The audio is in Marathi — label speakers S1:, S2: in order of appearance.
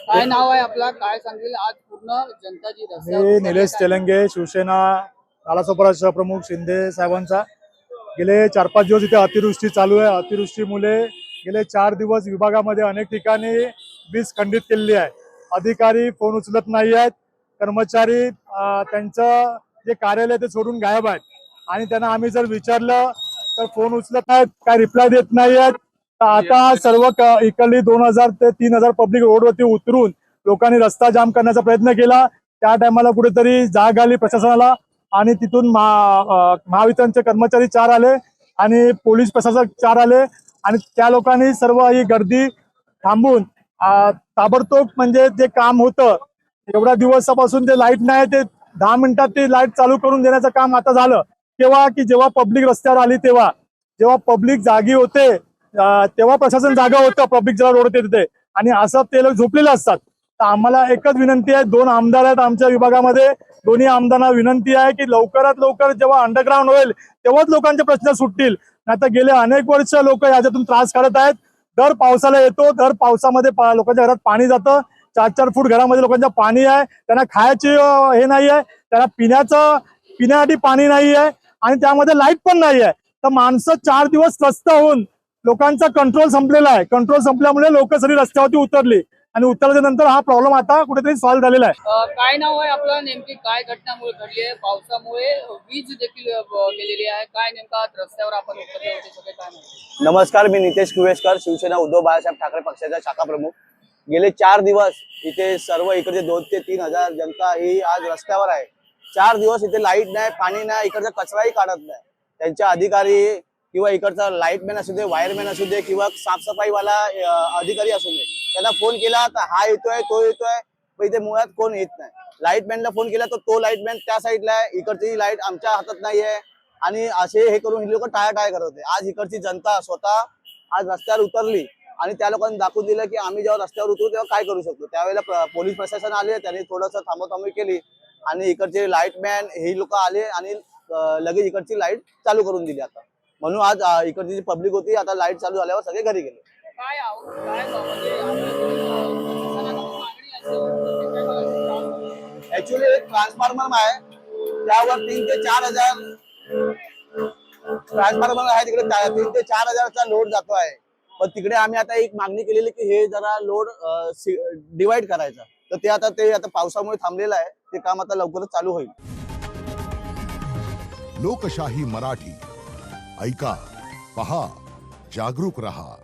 S1: काय नाव आहे आपला, काय सांगेल आज पूर्ण जनता जी रस्त्यावर
S2: मी
S1: उतरली
S2: निलेश
S1: आहे?
S2: तेलंगे, शिवसेना नालासोपारा प्रमुख शिंदे साहेबांचा गेले 4-5 दिवस इथे अतिवृष्टी चालू आहे. अतिवृष्टीमुळे गेले 4 दिवस विभागामध्ये अनेक ठिकाणी वीज खंडित केलेली आहे. अधिकारी फोन उचलत नाही आहेत, कर्मचारी त्यांचं जे कार्यालय ते सोडून गायब आहेत आणि त्यांना आम्ही जर विचारलं तर फोन उचलत नाहीत, काय रिप्लाय देत नाही आहेत. आता सर्व इकडली 2000 ते 3000 पब्लिक रोडवरती उतरून लोकांनी रस्ता जाम करण्याचा प्रयत्न केला. त्या टायमाला कुठेतरी जाग आली प्रशासनाला आणि तिथून महावितरणचे कर्मचारी 4 आले आणि पोलीस प्रशासक 4 आले आणि त्या लोकांनी सर्व ही गर्दी थांबून ताबडतोब म्हणजे जे काम होतं एवढ्या दिवसापासून ते लाईट नाही ते 10 मिनिटात ते लाईट चालू करून देण्याचं काम आता झालं. तेव्हा की जेव्हा पब्लिक रस्त्यावर आली तेव्हा जेव्हा पब्लिक जागी होते तेव्हा प्रशासन जागा होतं पब्लिक जेव्हा रोड होते तिथे आणि असं ते लोक झोपलेले असतात. तर आम्हाला एकच विनंती आहे, 2 आमदार आहेत आमच्या विभागामध्ये, दोन्ही आमदारांना विनंती आहे की लवकरात लवकर जेव्हा अंडरग्राऊंड होईल तेव्हाच लोकांचे प्रश्न सुटतील. नाही तर गेले अनेक वर्ष लोक याच्यातून त्रास काढत आहेत. दर पावसाला येतो, दर पावसामध्ये लोकांच्या घरात पाणी जातं, 4-4 फूट घरामध्ये लोकांच्या पाणी आहे, त्यांना खायची हे नाही आहे, त्यांना पिण्यासाठी पाणी नाही आहे आणि त्यामध्ये लाईट पण नाही आहे. तर माणसं 4 दिवस त्रस्त होऊन लोकांचा कंट्रोल संपलेला आहे. कंट्रोल संपल्यामुळे लोक सगळी रस्त्यावरती उतरली आणि उतरल्याच्या नंतर हा प्रॉब्लेम आता कुठेतरी सॉल्व्ह झालेला आहे.
S1: काय नाव आहे आपलं, नेमकी काय घटनामुळे घडली आहे? पावसामुळे वीज देखील गेलेली आहे, काय नेमका रस्त्यावर आपण उतरले होते सगळे, काय माहिती?
S3: नमस्कार, मी नितेश कुवेसकर, शिवसेना उद्धव बाळासाहेब ठाकरे पक्षाचा शाखा प्रमुख. गेले 4 दिवस इथे सर्व इकडचे 2 ते 3 हजार जनता ही आज रस्त्यावर आहे. 4 दिवस इथे लाईट नाही, पाणी नाही, इकडचा कचराही काढत नाही. त्यांच्या अधिकारी किंवा इकडचा लाईटमॅन असू दे, वायरमॅन असू दे किंवा साफसफाईवाला अधिकारी असू दे, त्यांना फोन केला तर हा येतोय तो येतोय, पण इथे मुळात कोण येत नाही. लाईटमॅनला फोन केला तर तो लाईटमॅन त्या साईडला आहे, इकडची लाईट आमच्या हातात नाहीये आणि असे हे करून ही लोक टाळाटाळ करत होते. आज इकडची जनता स्वतः आज रस्त्यावर उतरली आणि त्या लोकांनी दाखवून दिलं की आम्ही जेव्हा रस्त्यावर उतरू तेव्हा काय करू शकतो. त्यावेळेला पोलीस प्रशासन आले, त्यांनी थोडंसं थांबवथांबवी केली आणि इकडचे लाईटमॅन हे लोक आले आणि लगेच इकडची लाईट चालू करून दिली. आता म्हणून आज इकडची जी पब्लिक होती आता लाईट चालू झाल्यावर सगळे घरी गेले. ऍक्च्युअली एक ट्रान्सफॉर्मर आहे, त्यावर 3 ते 4 हजार ट्रान्सफॉर्मर आहे तिकडे, 3 ते 4 हजारचा लोड जातो आहे. पण तिकडे आम्ही आता एक मागणी केलेली की हे जरा लोड डिवाइड करायचं, तर ते आता पावसामुळे थांबलेलं आहे. ते काम आता लवकरच चालू होईल.
S4: लोकशाही मराठी ऐका, पहा, जागरूक रहा.